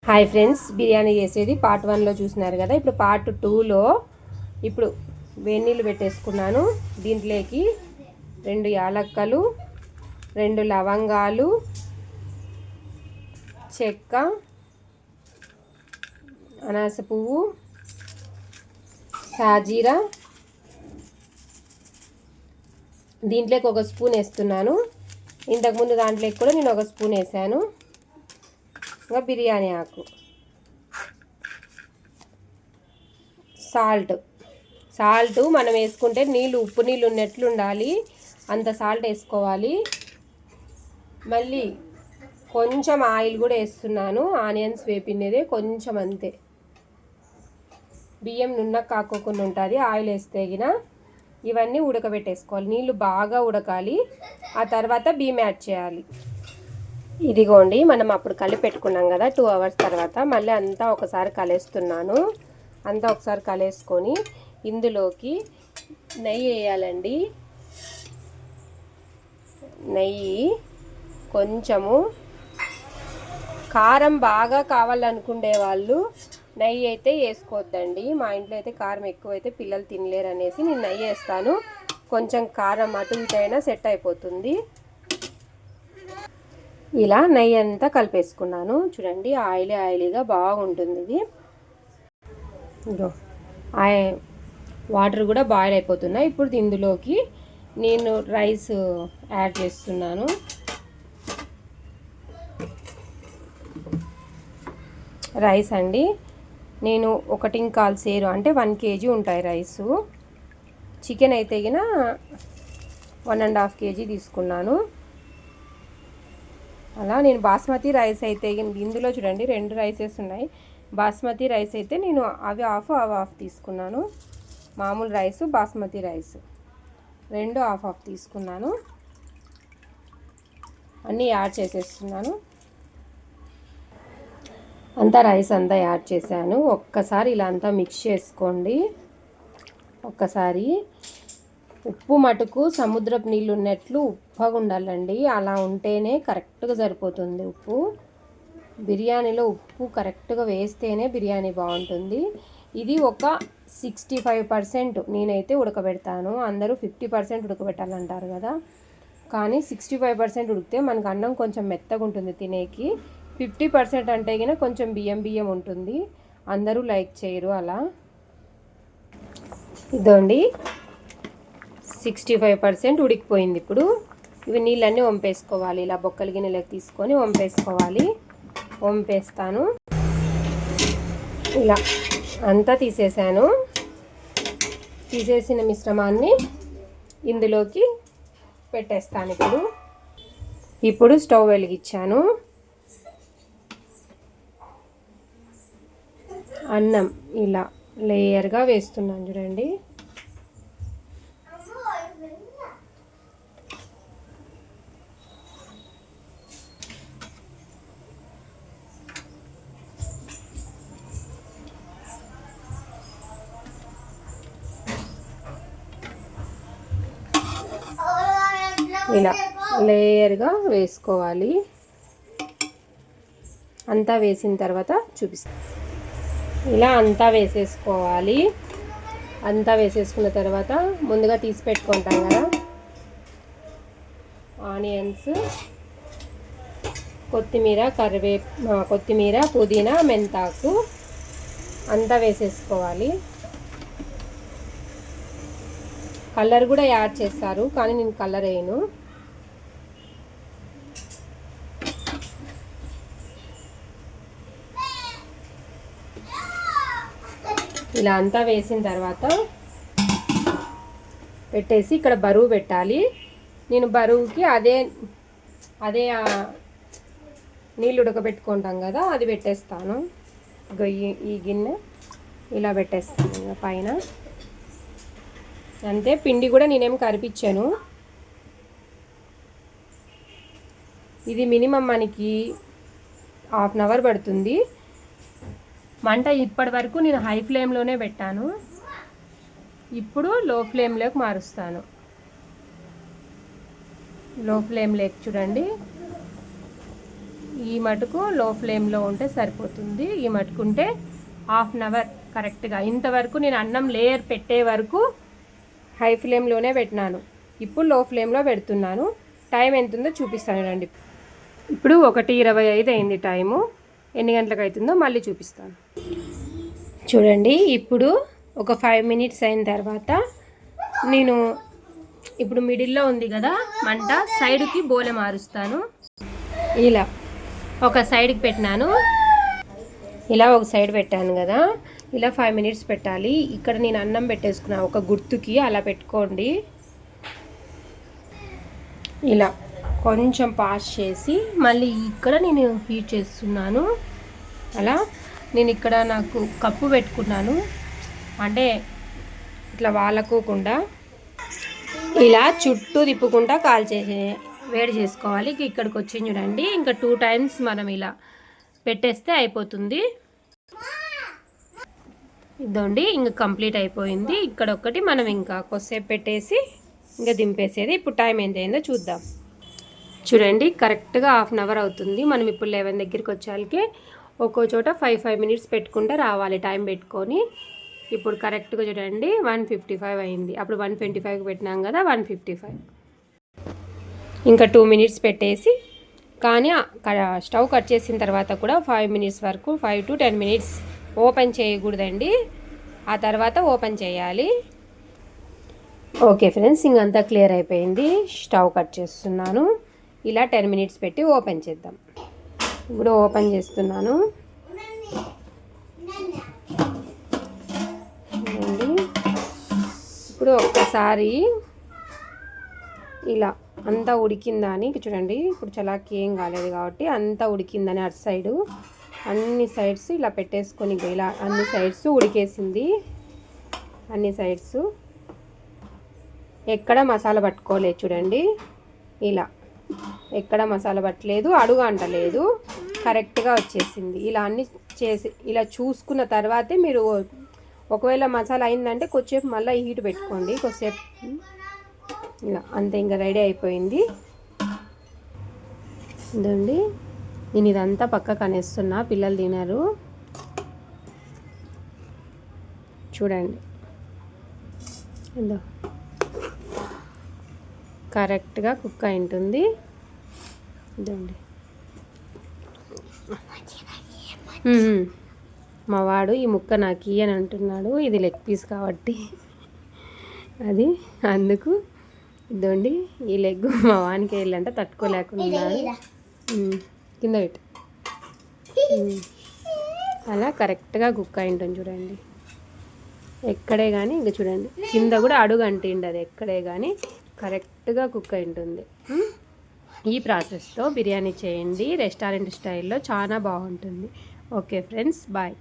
Hi friends, biryani చేసేది part 1లో చూసినారు కదా. ఇప్పుడు పార్ట్ 2లో ఇప్పుడు వేడి నీళ్ళు పెట్టేసుకున్నాను. దీంట్లోకి 2 యాలక్కలు, 2 లవంగాలు, చెక్క, అనాస పువ్వు, సాజీరా, దీంట్లోకి 1 స్పూన్ వేస్తున్నాను. ఇంతకుముందు దాంట్లోకి కూడా నేను 1 స్పూన్ వేసాను. ఇంకా బిర్యానీ ఆకు, సాల్ట్ మనం వేసుకుంటే ఉప్పు నీళ్ళు ఉన్నట్లు ఉండాలి, అంత సాల్ట్ వేసుకోవాలి. మళ్ళీ కొంచెం ఆయిల్ కూడా వేస్తున్నాను. ఆనియన్స్ వేపినదే కొంచెం అంతే. బియ్యం నున్న కాకోకుండా ఉంటుంది ఆయిల్ వేస్తే గిన. ఇవన్నీ ఉడకబెట్టేసుకోవాలి. నీళ్ళు బాగా ఉడకాలి. ఆ తర్వాత బియ్యం యాడ్ చేయాలి. ఇదిగోండి, మనం అప్పుడు కలిపి పెట్టుకున్నాం కదా 2 అవర్స్ తర్వాత మళ్ళీ అంతా ఒకసారి కలిస్తున్నాను. అంతా ఒకసారి కలిసుకొని ఇందులోకి నెయ్యి వేయాలండి. నెయ్యి కొంచెము, కారం బాగా కావాలనుకునే వాళ్ళు నెయ్యి అయితే వేసుకోవద్దండి. మా ఇంట్లో అయితే కారం ఎక్కువైతే పిల్లలు తినలేరు అనేసి నేను నెయ్యి వేస్తాను. కొంచెం కారం అటు ఇటు అయినా సెట్ అయిపోతుంది. ఇలా నెయ్యి అంతా కలిపేసుకున్నాను. చూడండి, ఆయిలీగా బాగుంటుంది ఇది. ఇదో వాటర్ కూడా బాయిల్ అయిపోతున్నాయి. ఇప్పుడు ఇందులోకి నేను రైస్ యాడ్ చేస్తున్నాను. రైస్ అండి, నేను 1.25 సేరు అంటే 1 kg ఉంటాయి రైసు. చికెన్ అయితే గిన 1.5 kg తీసుకున్నాను. అలా నేను బాస్మతి రైస్ అయితే ఇందులో చూడండి 2 రైసెస్ ఉన్నాయి. బాస్మతి రైస్ అయితే నేను అవి హాఫ్ తీసుకున్నాను. మామూలు రైసు, బాస్మతి రైస్ 2 హాఫ్ తీసుకున్నాను. అన్నీ యాడ్ చేసేస్తున్నాను. అంతా రైస్ అంతా యాడ్ చేశాను. ఒక్కసారి ఇలా అంతా మిక్స్ చేసుకోండి. ఒక్కసారి ఉప్పు మటుకు సముద్రపు నీళ్ళు ఉన్నట్లు ఉప్పగా ఉండాలండి. అలా ఉంటేనే కరెక్ట్గా సరిపోతుంది. ఉప్పు బిర్యానీలో ఉప్పు కరెక్ట్గా వేస్తేనే బిర్యానీ బాగుంటుంది. ఇది ఒక 65% నేనైతే ఉడకబెడతాను. అందరూ 50% ఉడకబెట్టాలంటారు కదా, కానీ 65% ఉడికితే మనకు అన్నం కొంచెం మెత్తగా ఉంటుంది తినేకి. 50% అంటే గిన కొంచెం బియ్యం ఉంటుంది. అందరూ లైక్ చేయరు అలా. ఇదండి 65% ఉడికిపోయింది. ఇప్పుడు ఇవి నీళ్ళన్నీ వంపేసుకోవాలి. ఇలా బొక్కలు గిన్నెలోకి తీసుకొని వంపేసుకోవాలి. వంపేస్తాను. ఇలా అంతా తీసేసాను. తీసేసిన మిశ్రమాన్ని ఇందులోకి పెట్టేస్తాను. ఇప్పుడు స్టవ్ వెలిగించాను. అన్నం ఇలా లేయర్గా వేస్తున్నాను చూడండి. ఇలా లేయర్గా వేసుకోవాలి. అంతా వేసిన తర్వాత చూపిస్తాను. ఇలా అంతా వేసేసుకోవాలి. అంతా వేసేసుకున్న తర్వాత ముందుగా తీసి పెట్టుకుంటాం కదా ఆనియన్స్, కొత్తిమీర, పుదీనా, మెంతాకు అంతా వేసేసుకోవాలి. కలర్ కూడా యాడ్ చేస్తారు, కానీ నేను కలర్ వేయను. ఇలా అంతా వేసిన తర్వాత పెట్టేసి ఇక్కడ బరువు పెట్టాలి. నేను బరువుకి అదే నీళ్ళు ఉడకబెట్టుకుంటాం కదా అది పెట్టేస్తాను. ఈ గిన్నె ఇలా పెట్టేస్తాను పైన. అంతే. పిండి కూడా నేనేం కరిపించాను. ఇది మినిమం మనకి ½ an hour పడుతుంది. మంట ఇప్పటి వరకు నేను హై ఫ్లేమ్లోనే పెట్టాను. ఇప్పుడు లో ఫ్లేమ్లోకి మారుస్తాను. లో ఫ్లేమ్లోకి చూడండి ఈ మటుకు లో ఫ్లేమ్లో ఉంటే సరిపోతుంది. ఈ మటుకుంటే హాఫ్ అన్ అవర్ కరెక్ట్గా. ఇంతవరకు నేను అన్నం లేయర్ పెట్టే వరకు హై ఫ్లేమ్లోనే పెట్టినాను. ఇప్పుడు లో ఫ్లేమ్లో పెడుతున్నాను. టైం ఎంత ఉందో చూపిస్తాను రండి. ఇప్పుడు 1:25 అయింది టైము. ఎన్ని గంటలకు అవుతుందో మళ్ళీ చూపిస్తాను చూడండి. ఇప్పుడు ఒక 5 మినిట్స్ అయిన తర్వాత నేను ఇప్పుడు మిడిల్లో ఉంది కదా మంట, సైడ్కి బోలె మారుస్తాను. ఇలా ఒక సైడ్కి పెట్టినాను. ఇలా ఒక సైడ్ పెట్టాను కదా, ఇలా 5 మినిట్స్ పెట్టాలి. ఇక్కడ నేను అన్నం పెట్టేసుకున్నా ఒక గుర్తుకి, అలా పెట్టుకోండి. ఇలా కొంచెం పాస్ చేసి మళ్ళీ ఇక్కడ నేను హీట్ చేస్తున్నాను. అలా నేను ఇక్కడ నాకు కప్పు పెట్టుకున్నాను, అంటే ఇట్లా వాలకోకుండా ఇలా చుట్టూ తిప్పుకుంటా వేడి చేసుకోవాలి. ఇక్కడికి వచ్చింది చూడండి. ఇంకా 2 టైమ్స్ మనం ఇలా పెట్టేస్తే అయిపోతుంది. ఇదండి ఇంకా కంప్లీట్ అయిపోయింది. ఇక్కడ ఒకటి మనం ఇంకా కొద్దిసేపు పెట్టేసి ఇంకా దింపేసేది. ఇప్పుడు టైం ఎంత అయిందో చూద్దాం చూడండి. కరెక్ట్గా హాఫ్ అన్ అవర్ అవుతుంది. మనం ఇప్పుడు 11 దగ్గరికి వచ్చాకే ఒక్కో చోట 5 మినిట్స్ పెట్టుకుంటే రావాలి టైం పెట్టుకొని. ఇప్పుడు కరెక్ట్గా చూడండి 1:55 అయింది. అప్పుడు 1:25కి పెట్టినాం కదా, 1:55. ఇంకా 2 మినిట్స్ పెట్టేసి, కానీ స్టవ్ కట్ చేసిన తర్వాత కూడా 5 మినిట్స్ వరకు 5 to 10 మినిట్స్ ఓపెన్ చేయకూడదండి. ఆ తర్వాత ఓపెన్ చేయాలి. ఓకే ఫ్రెండ్స్, ఇంకంతా క్లియర్ అయిపోయింది. స్టవ్ కట్ చేస్తున్నాను. ఇలా 10 మినిట్స్ పెట్టి ఓపెన్ చేద్దాం. ఇప్పుడు ఓపెన్ చేస్తున్నాను. ఇప్పుడు ఒక్కసారి ఇలా అంతా ఉడికిందా అని చూడండి. ఇప్పుడు చలాకి ఏం కాలేదు కాబట్టి అంతా ఉడికిందని అటు సైడు అన్ని సైడ్స్ ఇలా పెట్టేసుకొని ఇలా అన్ని సైడ్స్ ఉడికేసింది. అన్ని సైడ్స్ ఎక్కడ మసాలా పట్టుకోలేదు చూడండి. ఇలా ఎక్కడ మసాలా పట్టలేదు, అడుగు అంటలేదు, కరెక్ట్గా వచ్చేసింది. ఇలా అన్ని చేసి ఇలా చూసుకున్న తర్వాతే మీరు ఒకవేళ మసాలా అయిందంటే కొద్దిసేపు మళ్ళీ హీట్ పెట్టుకోండి కొద్దిసేపు. ఇలా అంతే, ఇంకా రెడీ అయిపోయింది. ఇదండి, నేను ఇదంతా పక్కకు అనేస్తున్నా, పిల్లలు తినరు. చూడండి ఇదో కరెక్ట్గా కుక్ అయి ఉంటుంది. ఇదండి మా వాడు ఈ ముక్క నాకు ఇయ్యని అంటున్నాడు. ఇది లెగ్ పీస్ కాబట్టి అది అందుకు. ఇదండి ఈ లెగ్ మా వానికి వెళ్ళంటే తట్టుకోలేకున్నాడు. కింద పెట్టు. అలా కరెక్ట్గా కుక్ అయి ఉంటుంది చూడండి. ఎక్కడే కానీ ఇంకా చూడండి కింద కూడా అడుగు అంటిండి, అది ఎక్కడే కానీ కరెక్ట్గా కుక్ అయి ఉంటుంది. ఈ ప్రాసెస్తో బిర్యానీ చేయండి, రెస్టారెంట్ స్టైల్లో చాలా బాగుంటుంది. Okay friends, bye.